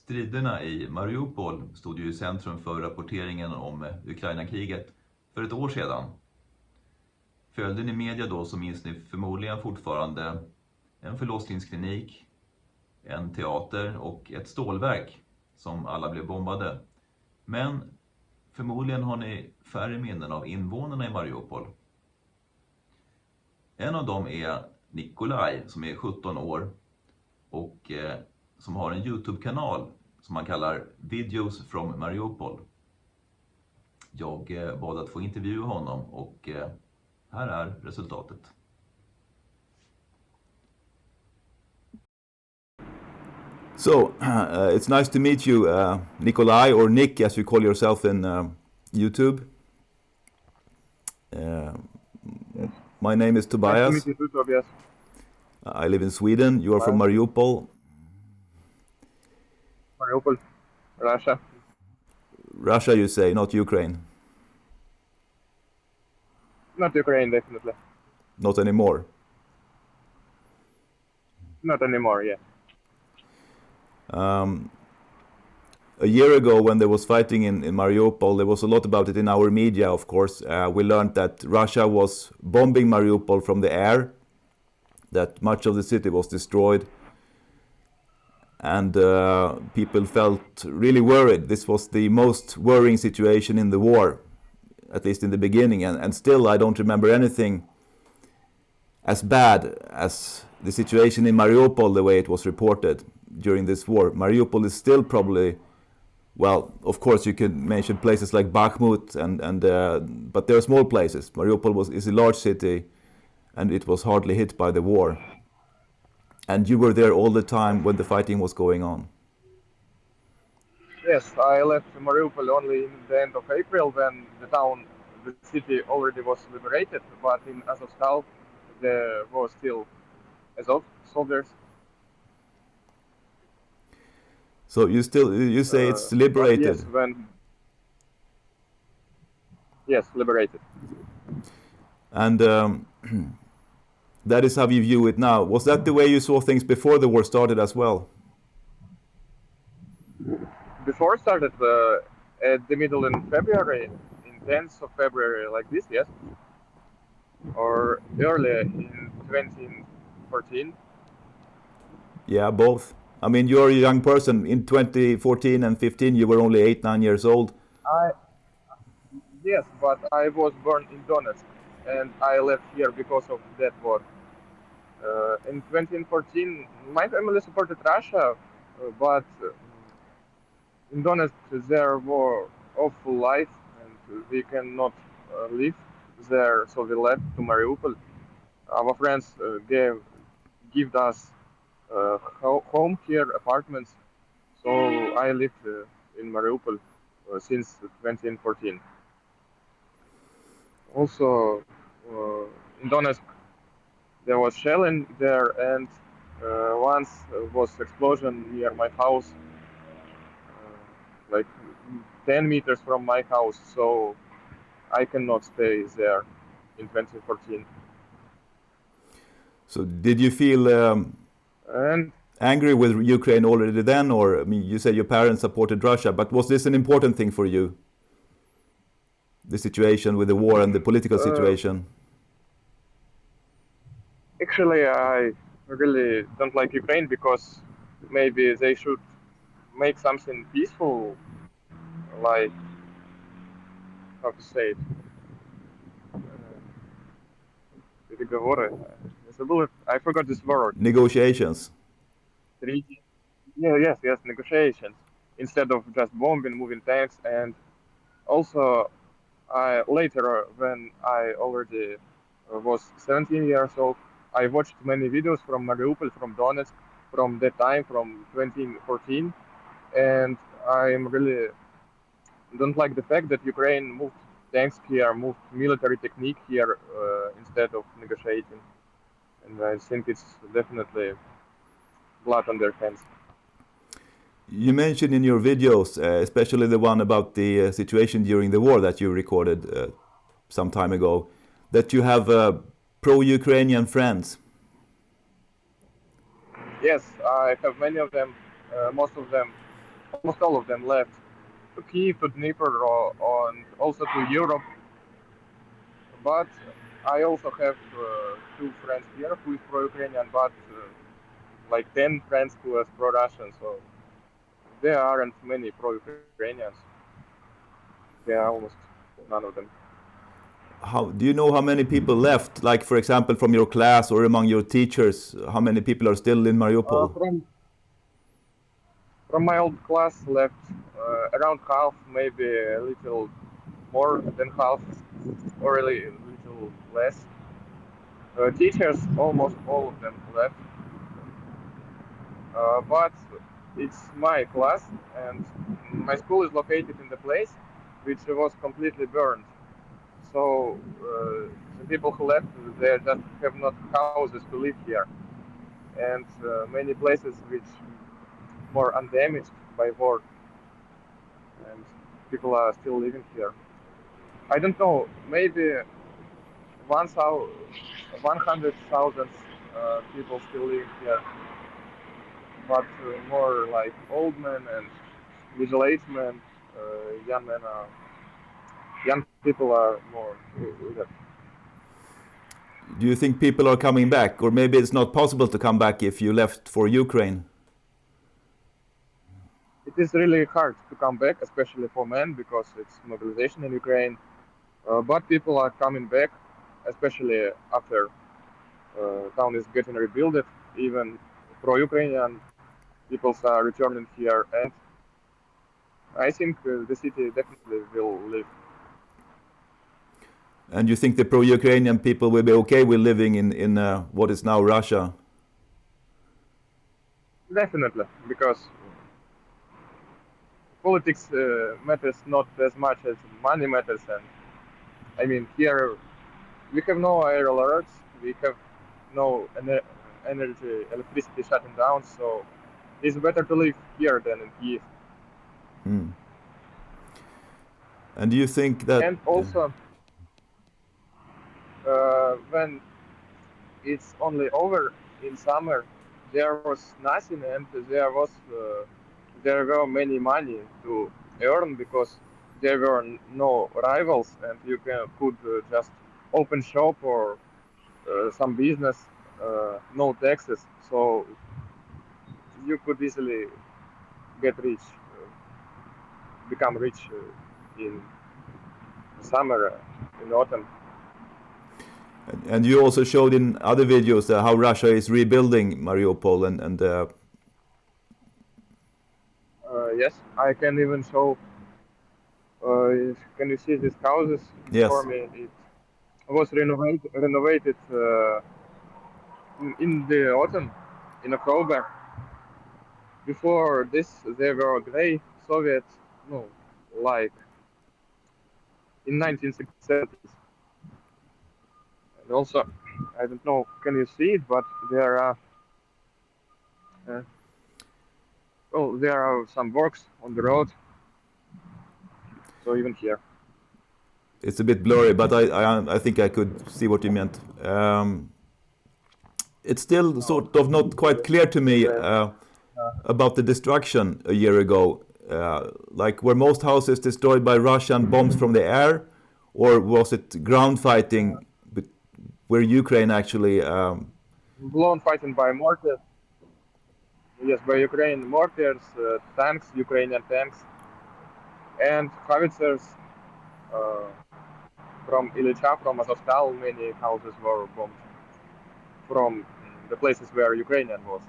Striderna i Mariupol stod ju i centrum för rapporteringen om Ukraina-kriget för ett år sedan. Följde ni media då så minns ni förmodligen fortfarande en förlossningsklinik, en teater och ett stålverk som alla blev bombade. Men förmodligen har ni färre minnen av invånarna i Mariupol. En av dem är Nikolaj som är 17 år och som har en YouTube-kanal som man kallar Videos from Mariupol. Jag bad att få intervjua honom och här är resultatet. So, it's nice to meet you, Nikolaj, or Nick as you call yourself in YouTube. My name is Tobias. Nice to meet you too, Tobias. I live in Sweden. You are from Mariupol. Mariupol, Russia. Russia, you say, not Ukraine. Not Ukraine, definitely. Not anymore. Not anymore, yeah. A year ago, when there was fighting in Mariupol, there was a lot about it in our media, of course. We learned that Russia was bombing Mariupol from the air, that much of the city was destroyed, and people felt really worried. This was the most worrying situation in the war, at least in the beginning, and still I don't remember anything as bad as the situation in Mariupol, the way it was reported during this war. Mariupol is still probably, well, of course you can mention places like Bakhmut, but there are small places. Mariupol is a large city, and it was hardly hit by the war. And you were there all the time when the fighting was going on. Yes, I left Mariupol only in the end of April when the city already was liberated, but in Azovstal there was still Azov soldiers. So you say it's liberated? Yes, liberated. And that is how you view it now. Was that the way you saw things before the war started as well? Before started at the middle in February, in 10th of February, like this, yes? Or earlier in 2014? Yeah, both. I mean, you're a young person. In 2014 and 15, you were only 8-9 years old. Yes, but I was born in Donetsk, and I left here because of that war. In 2014, my family supported Russia, but in Donetsk there were awful life, and we cannot live there, so we left to Mariupol. Our friends gave us home here, apartments, so I lived in Mariupol since 2014. Also, in Donetsk there was shelling there, and once was explosion near my house, like 10 meters from my house, so I cannot stay there in 2014. So did you feel angry with Ukraine already then, or I mean, you said your parents supported Russia, but was this an important thing for you? The situation with the war and the political situation? Actually, I really don't like Ukraine because maybe they should make something peaceful, like, how to say it? I forgot this word. Negotiations. Yes, negotiations. Instead of just bombing, moving tanks, and also later, when I already was 17 years old, I watched many videos from Mariupol, from Donetsk, from that time, from 2014, and I really don't like the fact that Ukraine moved tanks here, moved military technique here instead of negotiating, and I think it's definitely blood on their hands. You mentioned in your videos, especially the one about the situation during the war that you recorded some time ago, that you have pro-Ukrainian friends. Yes, I have many of them. Most of them almost all of them left to Kiev, to Dnipro, and also to Europe. But I also have two friends here who is pro-Ukrainian, but like 10 friends who are pro-Russian. So there aren't many pro-Ukrainians. There are almost none of them. How do you know how many people left? Like, for example, from your class or among your teachers, how many people are still in Uh, Mariupol? from from my old class left around half, maybe a little more than half, or a little less. Teachers, almost all of them left, but it's my class, and my school is located in the place which was completely burned. So the people who left, they just have not houses to live here, and many places which more undamaged by war, and people are still living here. I don't know, maybe 100,000 people still living here, but more like old men and middle-aged men, young men are, young people are more with it. Do you think people are coming back, or maybe it's not possible to come back if you left for Ukraine? It is really hard to come back, especially for men, because it's mobilization in Ukraine. But people are coming back, especially after town is getting rebuilt. Even pro-Ukrainian peoples are returning here, and I think the city definitely will live. And you think the pro-Ukrainian people will be okay with living in what is now Russia? Definitely, because politics matters not as much as money matters, and I mean here we have no air alerts, we have no energy, electricity shutting down, so it's better to live here than in Kiev. Hmm. And do you think that? And also, when it's only over in summer, there was nothing, and there were many money to earn because there were no rivals, and you could just open shop or some business, no taxes, so you could easily get rich, become rich in summer, in autumn. And you also showed in other videos how Russia is rebuilding Mariupol and Yes, I can even show. Can you see these houses before yes. me? It was renovated in the autumn, in October. Before this, they were gray Soviet, no, like in 1970s. And also, I don't know, can you see it? But there are, uh, oh, there are some works on the road. So even here. It's a bit blurry, but I think I could see what you meant. It's still sort of not quite clear to me The, about the destruction a year ago. Like, were most houses destroyed by Russian bombs from the air, or was it ground fighting where Ukraine actually? blown fighting by mortars. Yes, by Ukraine mortars, tanks, Ukrainian tanks, and howitzers uh, from Ilicha, from Azovstal. Many houses were bombed from the places where Ukrainian was.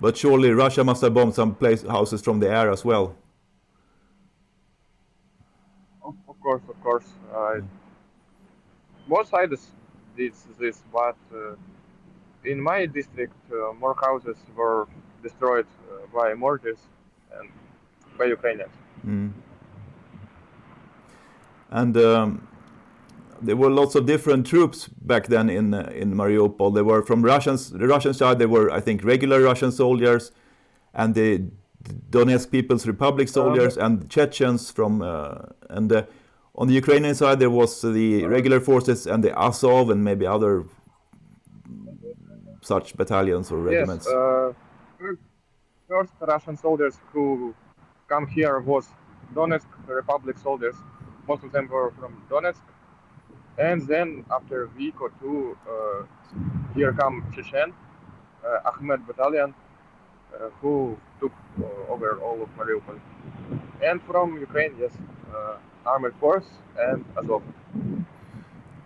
But surely Russia must have bombed some houses from the air as well. Of course, both sides did this, but in my district, more houses were destroyed by mortars and by Ukrainians. Mm. And there were lots of different troops back then in Mariupol. They were from the Russian side. They were, I think, regular Russian soldiers, and the Donetsk People's Republic Um, soldiers, and Chechens from. And on the Ukrainian side, there was the uh, regular forces and the Azov and maybe other such battalions or yes, regiments. first Russian soldiers who come here was Donetsk Republic soldiers. Most of them were from Donetsk. And then after a week or two, here come Chechen, Ahmed battalion, who took over all of Mariupol. And from Ukraine, yes, armored force and Azov.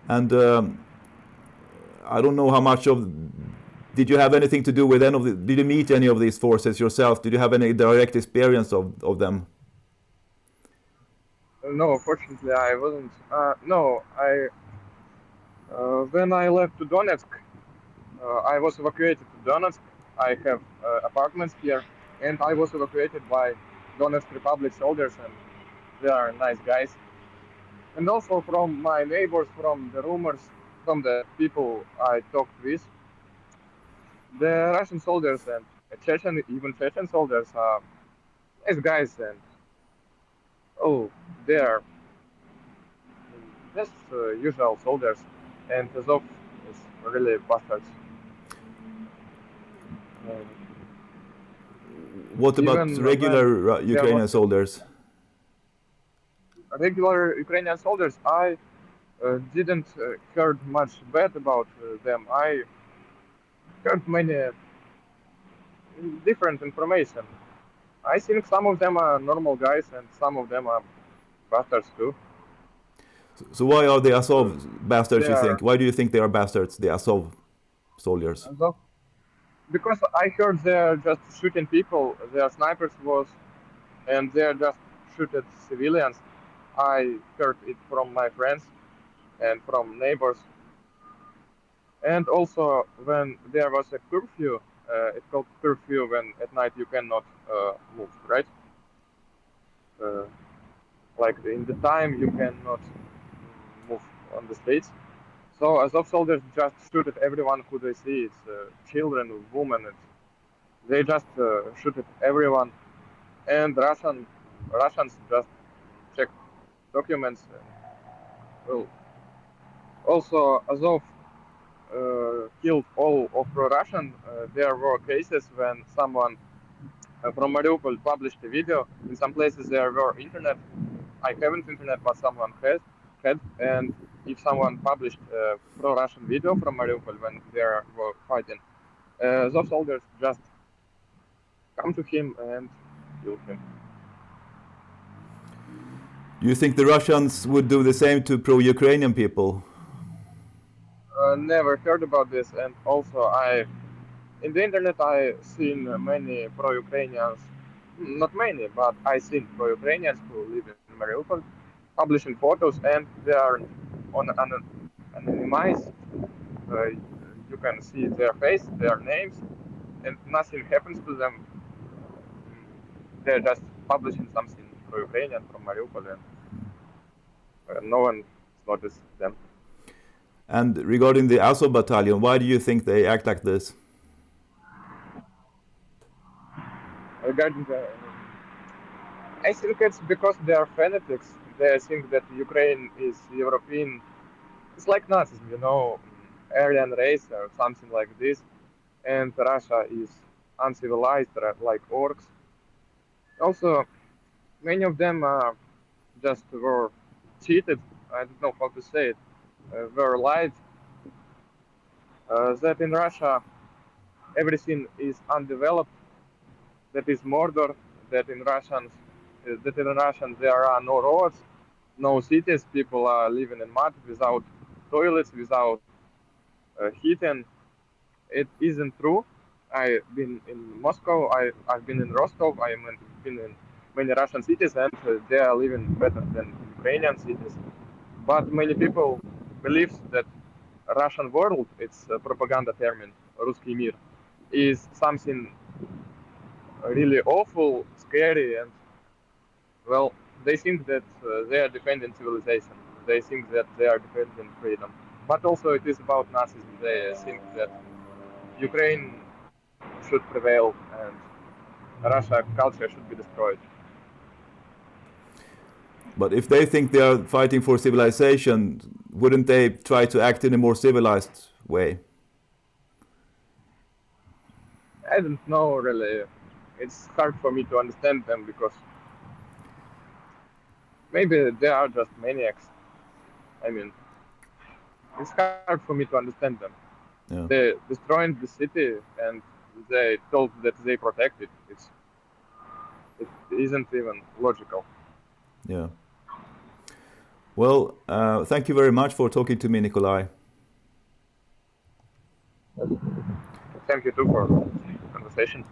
And I don't know how much of. Did you have anything to do with any of the? Did you meet any of these forces yourself? Did you have any direct experience of them? No, fortunately, I wasn't. No, I when I left to Donetsk, I was evacuated to Donetsk. I have apartments here, and I was evacuated by Donetsk Republic soldiers, and they are nice guys. And also from my neighbors, from the rumors, from the people I talked with, the Russian soldiers and Chechen, even Chechen soldiers are nice guys, and oh, they are just usual soldiers, and Azov is really bastards. Um, What about even when regular there was Ukrainian soldiers? regular Ukrainian soldiers, I didn't heard much bad about them. I heard many different information. I think some of them are normal guys and some of them are bastards too. So why are the Uh, Azov bastards? they You think? are Why do you think they are bastards? The Azov soldiers. Azov because I heard they're just shooting people. Their snipers was and they're just shoot at civilians. I heard it from my friends and from neighbors. And also when there was a curfew, it's called curfew when at night you cannot move, right? Uh, like in the time you cannot move on the streets. So Azov soldiers just shoot at everyone who they see. It's children, women. They just shoot at everyone. And Russians just check documents. Well, also Azov killed all of Russian. There were cases when someone from Mariupol published a video. In some places there were internet. I haven't internet, but someone had. And if someone published a pro-Russian video from Mariupol when they were fighting, those soldiers just come to him and kill him. Do you think the Russians would do the same to pro-Ukrainian people? Never heard about this, and also in the internet I seen many pro-Ukrainians, not many, but I seen pro-Ukrainians who live in Mariupol publishing photos, and they are on anonymized. Uh, you can see their face, their names, and nothing happens to them. They're just publishing something pro-Ukrainian from Mariupol, and no one notices them. And regarding the Azov battalion, why do you think they act like this? Regarding the, I think it's because they are fanatics. They think that Ukraine is European. It's like Nazism, Aryan race or something like this, and Russia is uncivilized, like orcs. Also, many of them just were cheated. I don't know how to say it. Were lied that in Russia everything is undeveloped, that is murder, that in Russian there are no roads, no cities, people are living in mud without toilets, without heating. It isn't true. I've been in Moscow, I've been in Rostov, I've been in many Russian cities, and they are living better than Ukrainian cities. But many people believe that Russian world, it's a propaganda term, "Русский мир," is something really awful, scary, and well, they think that they are defending civilization. They think that they are defending freedom. But also, it is about Nazism. They think that Ukraine should prevail and Russia culture should be destroyed. But if they think they are fighting for civilization, wouldn't they try to act in a more civilized way? I don't know really. it's hard for me to understand them because maybe they are just maniacs. I mean, it's hard for me to understand them. Yeah, They destroyed the city and they told that they protect it. It isn't even logical. yeah. Well, thank you very much for talking to me, Nikolai. Thank you too for the conversation.